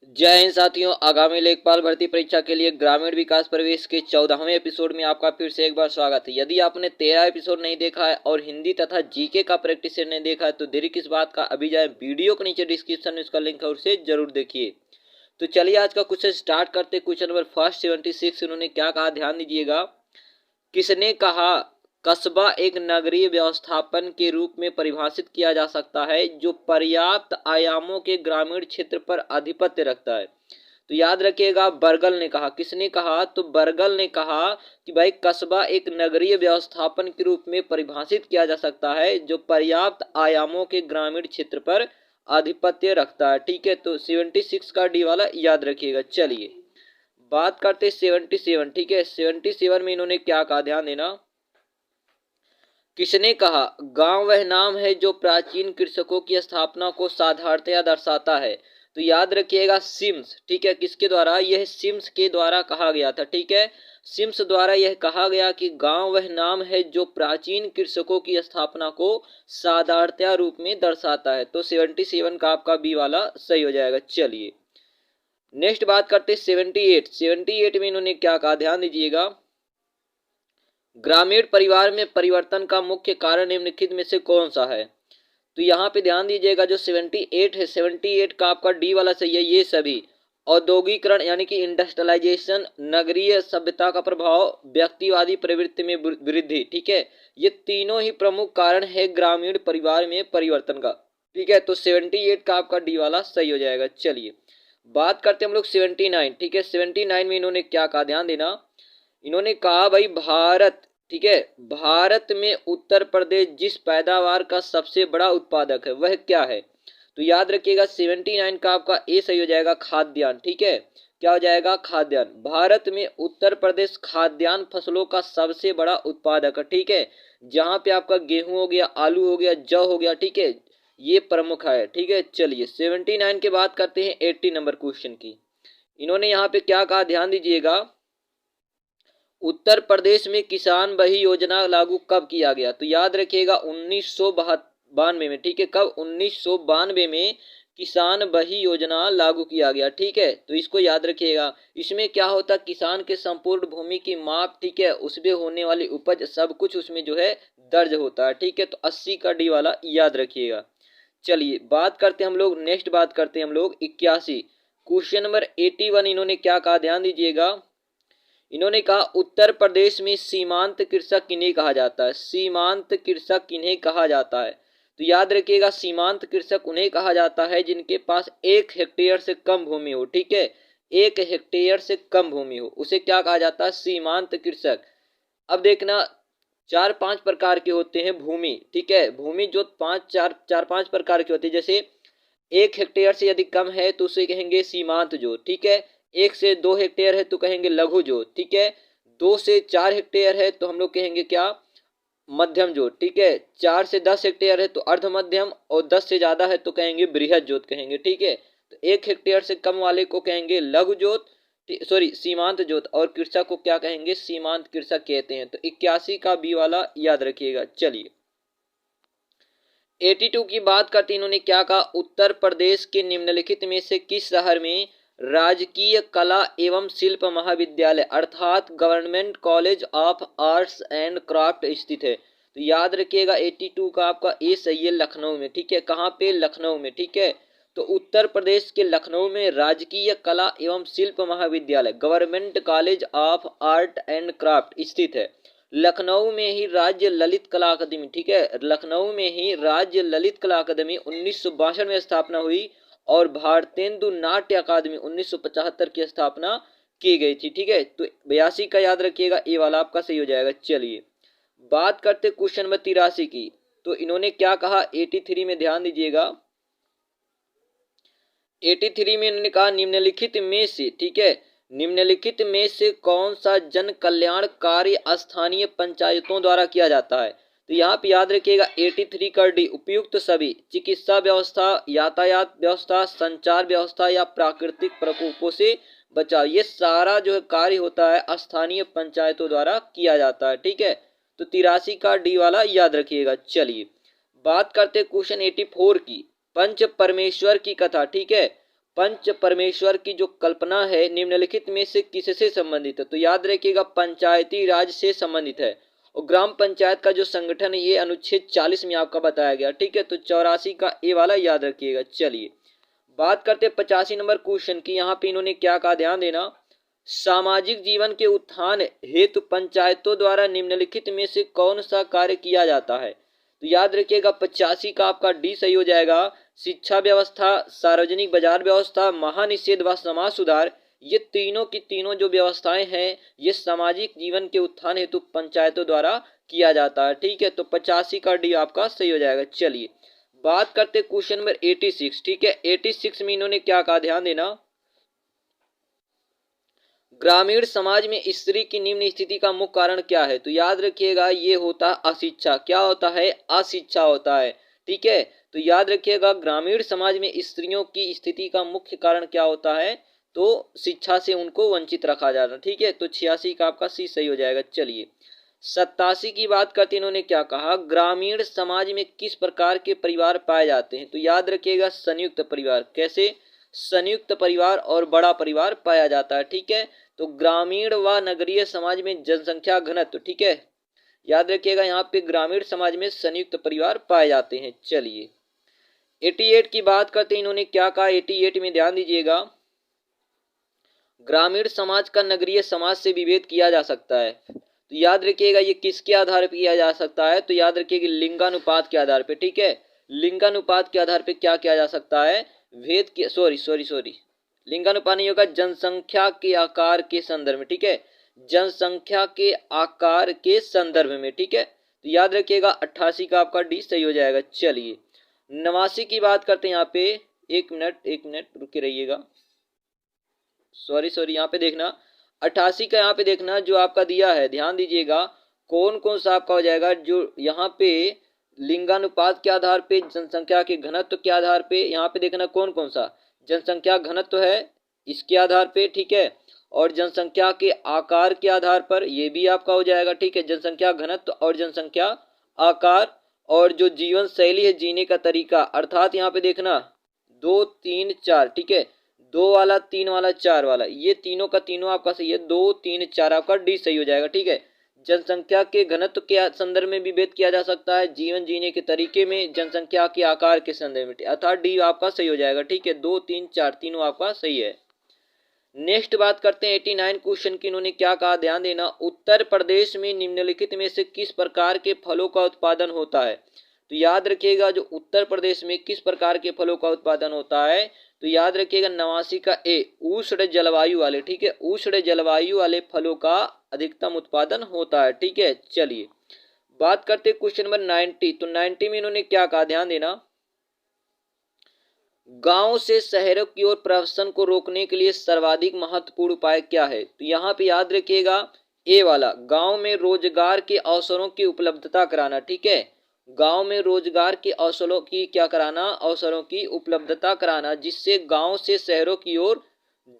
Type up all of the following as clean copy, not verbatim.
जय हिंद साथियों। आगामी लेखपाल भर्ती परीक्षा के लिए ग्रामीण विकास प्रवेश के 14वें एपिसोड में आपका फिर से एक बार स्वागत है। यदि आपने 13 एपिसोड नहीं देखा है और हिंदी तथा जीके का प्रैक्टिस सेट नहीं देखा है तो देरी किस बात का, अभी जाए वीडियो के नीचे डिस्क्रिप्शन में उसका लिंक है, उसे जरूर देखिए। तो चलिए आज का क्वेश्चन स्टार्ट करते। क्वेश्चन नंबर फर्स्ट 76 इन्होंने क्या कहा, ध्यान दीजिएगा। किसने कहा कस्बा एक नगरीय व्यवस्थापन के रूप में परिभाषित किया जा सकता है जो पर्याप्त आयामों के ग्रामीण क्षेत्र पर आधिपत्य रखता है। तो याद रखिएगा, बर्गल ने कहा। किसने कहा? तो बर्गल ने कहा कि भाई कस्बा एक नगरीय व्यवस्थापन के रूप में परिभाषित किया जा सकता है जो पर्याप्त आयामों के ग्रामीण क्षेत्र पर आधिपत्य रखता है। ठीक है, तो 76 का डी वाला याद रखिएगा। चलिए बात करते 77। ठीक है, 77 में इन्होंने क्या कहा, ध्यान देना। किसने कहा गांव वह नाम है जो प्राचीन कृषकों की स्थापना को साधारणतया दर्शाता है। तो याद रखिएगा सिम्स। ठीक है, किसके द्वारा? यह सिम्स के द्वारा कहा गया था। ठीक है, सिम्स द्वारा यह कहा गया कि गांव वह नाम है जो प्राचीन कृषकों की स्थापना को साधारणतया रूप में दर्शाता है। तो 77 का आपका बी वाला सही हो जाएगा। चलिए नेक्स्ट बात करते 78। 78 में इन्होंने क्या कहा, ध्यान दीजिएगा। ग्रामीण परिवार में परिवर्तन का मुख्य कारण निम्नलिखित में से कौन सा है? तो यहाँ पे ध्यान दीजिएगा, जो 78 है, 78 का आपका डी वाला सही है। ये सभी औद्योगिकरण यानी कि इंडस्ट्रियलाइजेशन, नगरीय सभ्यता का प्रभाव, व्यक्तिवादी प्रवृत्ति में वृद्धि, ठीक है, ये तीनों ही प्रमुख कारण है ग्रामीण परिवार में परिवर्तन का। ठीक है, तो 78 का आपका डी वाला सही हो जाएगा। चलिए बात करते हैं हम लोग 79। ठीक है, 79 में इन्होंने क्या कहा, ध्यान देना। इन्होंने कहा भाई भारत, ठीक है, भारत में उत्तर प्रदेश जिस पैदावार का सबसे बड़ा उत्पादक है वह क्या है? तो याद रखिएगा 79 का आपका ए सही हो जाएगा, खाद्यान्न। ठीक है, क्या हो जाएगा? खाद्यान्न। भारत में उत्तर प्रदेश खाद्यान्न फसलों का सबसे बड़ा उत्पादक है। ठीक है, जहां पे आपका गेहूं हो गया, आलू हो गया, जौ हो गया, ठीक है, ये प्रमुख है। ठीक है, चलिए 79 के बाद करते हैं 80 नंबर क्वेश्चन की। इन्होंने यहाँ पे क्या कहा, ध्यान दीजिएगा। उत्तर प्रदेश में किसान बही योजना लागू कब किया गया? तो याद रखिएगा 1992 में। ठीक है, कब? 1992 में किसान बही योजना लागू किया गया। ठीक है, तो इसको याद रखिएगा। इसमें क्या होता, किसान के संपूर्ण भूमि की माप, ठीक है, उसमें होने वाली उपज, सब कुछ उसमें जो है दर्ज होता है। ठीक है, तो 80 का डी वाला याद रखिएगा। चलिए बात करते हैं हम लोग, नेक्स्ट बात करते हैं हम लोग 81। क्वेश्चन नंबर 81 इन्होंने क्या कहा, ध्यान दीजिएगा। इन्होंने कहा उत्तर प्रदेश में सीमांत कृषक किन्हें कहा जाता है? सीमांत कृषक किन्हें कहा जाता है? तो याद रखिएगा सीमांत कृषक उन्हें कहा जाता है जिनके पास 1 हेक्टेयर से कम भूमि हो। ठीक है, 1 हेक्टेयर से कम भूमि हो, उसे क्या कहा जाता है? सीमांत कृषक। अब देखना, 4-5 प्रकार के होते हैं भूमि। ठीक है, भूमि जो 4-5 प्रकार की होती है। जैसे 1 हेक्टेयर से यदि कम है तो उसे कहेंगे सीमांत जोत। ठीक है, 1 से 2 हेक्टेयर है तो कहेंगे लघु जोत। ठीक है, 2 से 4 हेक्टेयर है तो हम लोग कहेंगे क्या? मध्यम जोत। ठीक है, 4 से 10 हेक्टेयर है तो अर्ध मध्यम, और 10 से ज्यादा है तो कहेंगे बृहद जोत कहेंगे। ठीक है, तो 1 हेक्टेयर से कम वाले को कहेंगे लघु जोत, सॉरी सीमांत जोत, और कृषक को क्या कहेंगे? सीमांत कृषक कहते हैं। तो 81 का बी वाला याद रखिएगा। चलिए 82 की बात करते इन्होंने क्या कहा, उत्तर प्रदेश के निम्नलिखित में से किस शहर में राजकीय कला एवं शिल्प महाविद्यालय अर्थात government college of arts and craft स्थित है? तो याद रखिएगा 82 का आपका ए सही है, लखनऊ में। ठीक है, कहाँ पे? लखनऊ में। ठीक है, तो उत्तर प्रदेश के लखनऊ में राजकीय कला एवं शिल्प महाविद्यालय government college of art and craft स्थित है। लखनऊ में ही राज्य ललित कला अकादमी, ठीक है, लखनऊ में ही राज्य ललित कला अकादमी 1962 में स्थापना हुई, और भारतेंदु नाट्य अकादमी 1975 की स्थापना की गई थी। ठीक है, तो 82 का याद रखिएगा, ए वाला आपका सही हो जाएगा। चलिए बात करते क्वेश्चन नंबर 83 की। तो इन्होंने क्या कहा 83 में, ध्यान दीजिएगा। 83 में इन्होंने कहा निम्नलिखित में से, ठीक है, निम्नलिखित में से कौन सा जन कल्याण कार्य स्थानीय पंचायतों द्वारा किया जाता है? तो यहाँ पे याद रखिएगा 83 का डी, उपयुक्त सभी चिकित्सा व्यवस्था, यातायात व्यवस्था, संचार व्यवस्था या प्राकृतिक प्रकोपों से बचाव, ये सारा जो है कार्य होता है स्थानीय पंचायतों द्वारा किया जाता है। ठीक है, तो 83 का डी वाला याद रखिएगा। चलिए बात करते क्वेश्चन 84 की। पंच परमेश्वर की कथा, ठीक है, पंच परमेश्वर की जो कल्पना है निम्नलिखित में से किससे संबंधित है? तो याद रखिएगा पंचायती राज से संबंधित है। और ग्राम पंचायत का जो संगठन है ये अनुच्छेद 40 में आपका बताया गया। ठीक है, तो 84 का ए वाला याद रखिएगा। चलिए बात करते 85 नंबर क्वेश्चन की। यहाँ पे इन्होंने क्या कहा, ध्यान देना। सामाजिक जीवन के उत्थान हेतु पंचायतों द्वारा निम्नलिखित में से कौन सा कार्य किया जाता है? तो याद रखिएगा 85 का आपका डी सही हो जाएगा। शिक्षा व्यवस्था, सार्वजनिक बाजार व्यवस्था, महानिषेध व समाज सुधार, ये तीनों की तीनों जो व्यवस्थाएं हैं ये सामाजिक जीवन के उत्थान हेतु पंचायतों द्वारा किया जाता है। ठीक है, तो 85 का डी आपका सही हो जाएगा। चलिए बात करते क्वेश्चन नंबर 86। ठीक है, 86 में इन्होंने क्या कहा, ध्यान देना। ग्रामीण समाज में स्त्री की निम्न स्थिति का मुख्य कारण क्या है? तो याद रखिएगा ये होता है अशिक्षा। क्या होता है? अशिक्षा होता है। ठीक है, तो याद रखिएगा ग्रामीण समाज में स्त्रियों की स्थिति का मुख्य कारण क्या होता है? तो शिक्षा से उनको वंचित रखा जाना। ठीक है, तो 86 का आपका सी सही हो जाएगा। चलिए 87 की बात करते इन्होंने क्या कहा, ग्रामीण समाज में किस प्रकार के परिवार पाए जाते हैं? तो याद रखिएगा संयुक्त परिवार। कैसे? संयुक्त परिवार और बड़ा परिवार पाया जाता है। ठीक है, तो ग्रामीण व नगरीय समाज में जनसंख्या घनत्व, ठीक है, याद रखिएगा यहाँ पे ग्रामीण समाज में संयुक्त परिवार पाए जाते हैं। चलिए 88 की बात करते हैं इन्होंने क्या कहा, 88 में ध्यान दीजिएगा। ग्रामीण समाज का नगरीय समाज से विभेद किया जा सकता है। तो याद रखिएगा ये किसके आधार पर किया जा सकता है? तो याद रखिएगा लिंगानुपात के आधार पर। ठीक है, लिंगानुपात के आधार पर क्या किया जा सकता है? भेद के सॉरी लिंगानुपात नहीं होगा, जनसंख्या के आकार के संदर्भ में। ठीक है, जनसंख्या के आकार के संदर्भ में। ठीक है, तो याद रखिएगा 88 का आपका डी सही हो जाएगा। चलिए 89 की बात करते हैं यहाँ पे। एक मिनट रुके रहिएगा। सॉरी यहाँ पे देखना 88 का, यहाँ पे देखना जो आपका दिया है, ध्यान दीजिएगा कौन कौन सा आपका हो जाएगा। जो यहाँ पे लिंगानुपात के आधार पे, जनसंख्या के घनत्व के आधार पे, यहाँ पे देखना कौन कौन सा जनसंख्या घनत्व है इसके आधार पे। ठीक है, और जनसंख्या के आकार के आधार पर ये भी आपका हो जाएगा। ठीक है, जनसंख्या घनत्व और जनसंख्या आकार, और जो जीवन शैली है, जीने का तरीका, अर्थात यहाँ पे देखना 2 3 4। ठीक है, 2 वाला, 3 वाला, 4 वाला, ये तीनों का तीनों आपका सही है। 2 3 4 आपका डी सही हो जाएगा। ठीक है, जनसंख्या के घनत्व के संदर्भ में भी भेद किया जा सकता है, जीवन जीने के तरीके में, जनसंख्या के आकार के संदर्भ में, अर्थात डी आपका सही हो जाएगा। ठीक है, 2 3 4 तीनों आपका सही है। नेक्स्ट बात करते हैं 89 क्वेश्चन की। इन्होंने क्या कहा, ध्यान देना। उत्तर प्रदेश में निम्नलिखित में से किस प्रकार के फलों का उत्पादन होता है? तो याद रखिएगा जो उत्तर प्रदेश में किस प्रकार के फलों का उत्पादन होता है, तो याद रखिएगा 89 का ए, उष्ण जलवायु वाले। ठीक है, उष्ण जलवायु वाले फलों का अधिकतम उत्पादन होता है। ठीक है, चलिए बात करते हैं क्वेश्चन नंबर 90। तो 90 में इन्होंने क्या कहा, ध्यान देना। गांव से शहरों की ओर प्रवासन को रोकने के लिए सर्वाधिक महत्वपूर्ण उपाय क्या है? तो यहाँ पे याद रखिएगा ए वाला, गांव में रोजगार के अवसरों की उपलब्धता कराना। ठीक है, गांव में रोजगार के अवसरों की क्या कराना, अवसरों की उपलब्धता कराना, जिससे गांव से शहरों की ओर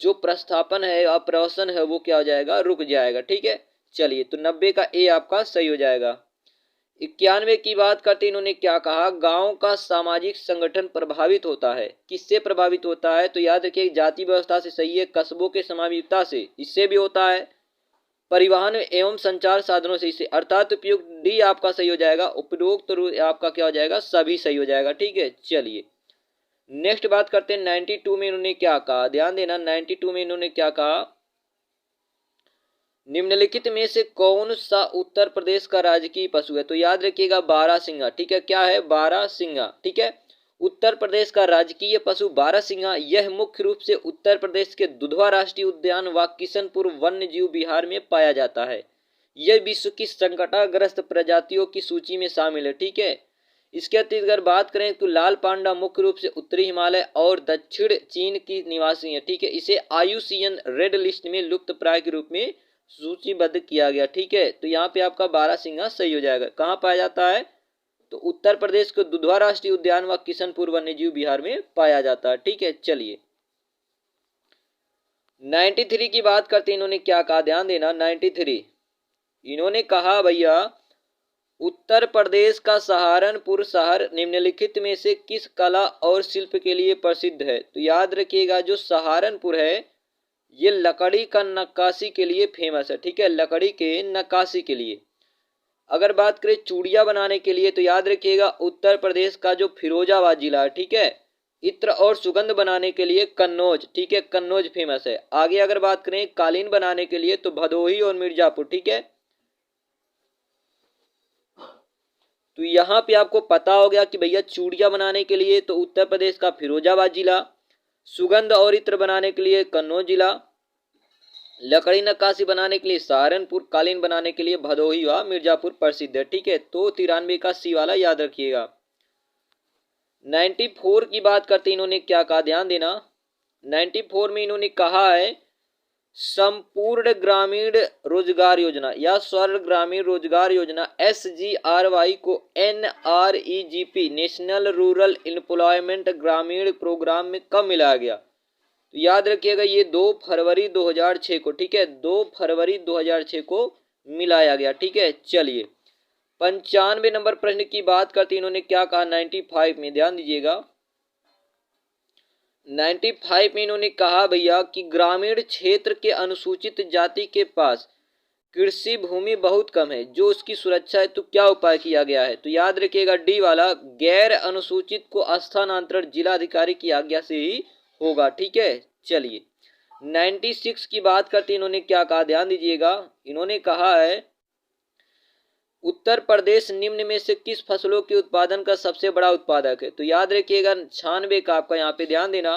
जो प्रस्थापन है या प्रवासन है वो क्या हो जाएगा, रुक जाएगा। ठीक है, चलिए तो 90 का ए आपका सही हो जाएगा। 91 की बात करते इन्होंने क्या कहा, गांव का सामाजिक संगठन प्रभावित होता है। किससे प्रभावित होता है? तो याद रखिए जाति व्यवस्था से सही है, कस्बों के समावेशिता से, इससे भी होता है, परिवहन एवं संचार साधनों से, इससे, अर्थात उपयुक्त डी आपका सही हो जाएगा। उपरोक्त आपका क्या हो जाएगा, सभी सही हो जाएगा। ठीक है, चलिए नेक्स्ट बात करते हैं 92 में इन्होंने क्या कहा, ध्यान देना। 92 में इन्होंने क्या कहा, निम्नलिखित में से कौन सा उत्तर प्रदेश का राजकीय पशु है? तो याद रखिएगा बारहसिंगा। ठीक है, क्या है, बारहसिंगा। ठीक है, उत्तर प्रदेश का राजकीय पशु बारहसिंगा। यह मुख्य रूप से उत्तर प्रदेश के दुधवा राष्ट्रीय उद्यान व किशनपुर वन्य जीव विहार में पाया जाता है। यह विश्व की संकटाग्रस्त प्रजातियों की सूची में शामिल है। ठीक है, इसके अतिरिक्त अगर बात करें तो लाल पांडा मुख्य रूप से उत्तरी हिमालय और दक्षिण चीन की निवासी है। ठीक है, इसे IUCN रेड लिस्ट में लुप्त प्राय के रूप में सूचीबद्ध किया गया। ठीक है, तो यहाँ पे आपका बारहसिंगा सही हो जाएगा। कहाँ पाया जाता है? तो उत्तर प्रदेश के दुधवा राष्ट्रीय उद्यान व किशनपुर वन्यजीव विहार में पाया जाता है। ठीक है, चलिए 93 की बात करते हैं। इन्होंने क्या कहा, ध्यान देना। 93 इन्होंने कहा भैया उत्तर प्रदेश का सहारनपुर शहर निम्नलिखित में से किस कला और शिल्प के लिए प्रसिद्ध है? तो याद रखिएगा जो सहारनपुर है ये लकड़ी का नक्काशी के लिए फेमस है, ठीक है, लकड़ी के नक्काशी के लिए। अगर बात करें चूड़ियां बनाने के लिए तो याद रखिएगा उत्तर प्रदेश का जो फिरोजाबाद जिला है, ठीक है। इत्र और सुगंध बनाने के लिए कन्नौज, ठीक है, कन्नौज फेमस है। आगे अगर बात करें कालीन बनाने के लिए तो भदोही और मिर्जापुर, ठीक है। तो यहाँ पे आपको पता हो गया कि भैया चूड़ियां बनाने के लिए तो उत्तर प्रदेश का फिरोजाबाद जिला, सुगंध और इत्र बनाने के लिए कन्नौज जिला, लकड़ी नक्काशी बनाने के लिए सहारनपुर, कालीन बनाने के लिए भदोही व मिर्जापुर प्रसिद्ध है, ठीक है। तो 93 का सी वाला याद रखिएगा। 94 की बात करते इन्होंने क्या कहा, ध्यान देना। 94 में इन्होंने कहा है संपूर्ण ग्रामीण रोजगार योजना या स्वर्ण ग्रामीण रोजगार योजना SGRY को NREGP नेशनल रूरल एम्प्लॉयमेंट ग्रामीण प्रोग्राम में कब मिलाया गया? तो याद रखिएगा ये 2 फरवरी 2006 को, ठीक है, 2 फरवरी 2006 को मिलाया गया, ठीक है। चलिए 95 नंबर प्रश्न की बात करते इन्होंने क्या कहा 95 में, ध्यान दीजिएगा। 95 में इन्होंने कहा भैया कि ग्रामीण क्षेत्र के अनुसूचित जाति के पास कृषि भूमि बहुत कम है, जो उसकी सुरक्षा है तो क्या उपाय किया गया है? तो याद रखिएगा डी वाला, गैर अनुसूचित को स्थानांतरण जिलाधिकारी की आज्ञा से ही होगा, ठीक है। चलिए 96 की बात करते इन्होंने क्या कहा, ध्यान दीजिएगा। इन्होंने कहा है उत्तर प्रदेश निम्न में से किस फसलों के उत्पादन का सबसे बड़ा उत्पादक है? तो याद रखिएगा 96 का आपका यहाँ पे ध्यान देना।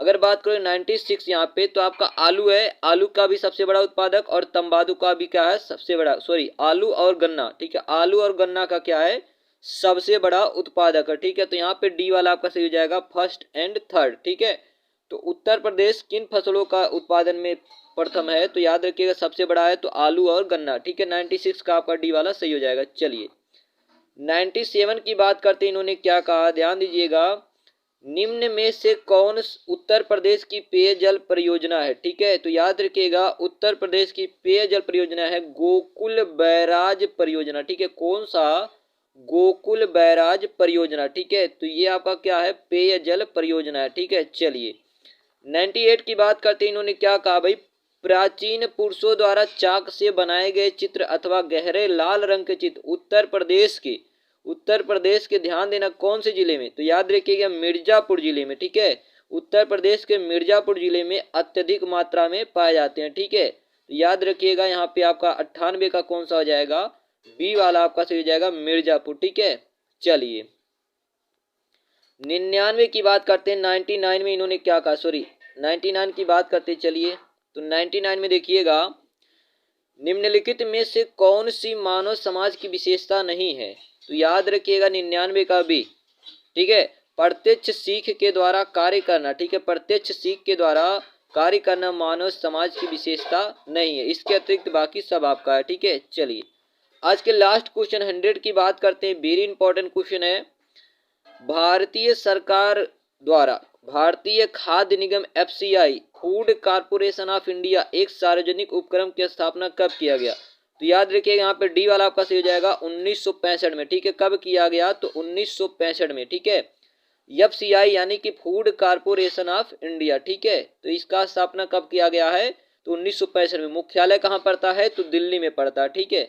अगर बात करें 96 यहाँ पे तो आपका आलू है, आलू का भी सबसे बड़ा उत्पादक, और तंबाकू का भी क्या है सबसे बड़ा, सॉरी आलू और गन्ना, ठीक है, आलू और गन्ना का क्या है सबसे बड़ा उत्पादक है, ठीक है। तो यहाँ पे डी वाला आपका सही हो जाएगा, फर्स्ट एंड थर्ड, ठीक है। तो उत्तर प्रदेश किन फसलों का उत्पादन में प्रथम है? तो याद रखिएगा सबसे बड़ा है तो आलू और गन्ना, ठीक है। 96 का आपका डी वाला सही हो जाएगा। चलिए 97 की बात करते हैं इन्होंने क्या कहा, ध्यान दीजिएगा। निम्न में से कौन उत्तर प्रदेश की पेयजल परियोजना है? ठीक है, तो याद रखिएगा उत्तर प्रदेश की पेयजल परियोजना है गोकुल बैराज परियोजना, ठीक है। कौन सा? गोकुल बैराज परियोजना, ठीक है। तो ये आपका क्या है पेयजल परियोजना है, ठीक है। चलिए 98 की बात करते हैं इन्होंने क्या कहा भाई, प्राचीन पुरुषों द्वारा चाक से बनाए गए चित्र अथवा गहरे लाल रंग के चित्र उत्तर प्रदेश के ध्यान देना कौन से जिले में? तो याद रखिएगा मिर्जापुर जिले में, ठीक है। उत्तर प्रदेश के मिर्जापुर जिले में अत्यधिक मात्रा में पाए जाते हैं, ठीक है। तो याद रखिएगा यहाँ पे आपका 98 का कौन सा हो जाएगा, बी वाला आपका सही हो जाएगा मिर्जापुर, ठीक है। चलिए 99 की बात करते हैं, 99 में इन्होंने क्या कहा, सॉरी 99 की बात करते चलिए। तो 99 में देखिएगा निम्नलिखित में से कौन सी मानव समाज की विशेषता नहीं है? तो याद रखिएगा 99 का भी, ठीक है। प्रत्यक्ष सीख के द्वारा कार्य करना, ठीक है, प्रत्यक्ष सीख के द्वारा कार्य करना मानव समाज की विशेषता नहीं है, इसके अतिरिक्त बाकी सब आपका है, ठीक है। चलिए आज के लास्ट क्वेश्चन 100 की बात करते हैं, वेरी इंपॉर्टेंट क्वेश्चन है। भारतीय सरकार द्वारा भारतीय खाद्य निगम FCI food corporation of India एक सार्वजनिक उपक्रम की स्थापना कब किया गया? तो याद रखिएगा यहाँ पे डी वाला आपका सही हो जाएगा 1965 में, ठीक है। कब किया गया? तो 1965 में, ठीक है। FCI यानी कि फूड कारपोरेशन ऑफ इंडिया, ठीक है। तो इसका स्थापना कब किया गया है? तो 1965 में। मुख्यालय कहाँ पड़ता है? तो दिल्ली में पड़ता है, ठीक है।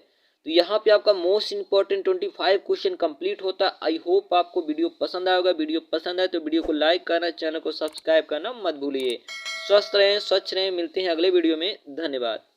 तो यहाँ पे आपका मोस्ट इंपॉर्टेंट 25 क्वेश्चन कंप्लीट होता है। आई होप आपको वीडियो पसंद आया होगा। वीडियो पसंद आए तो वीडियो को लाइक करना, चैनल को सब्सक्राइब करना मत भूलिए। स्वस्थ रहें, स्वच्छ रहें, मिलते हैं अगले वीडियो में। धन्यवाद।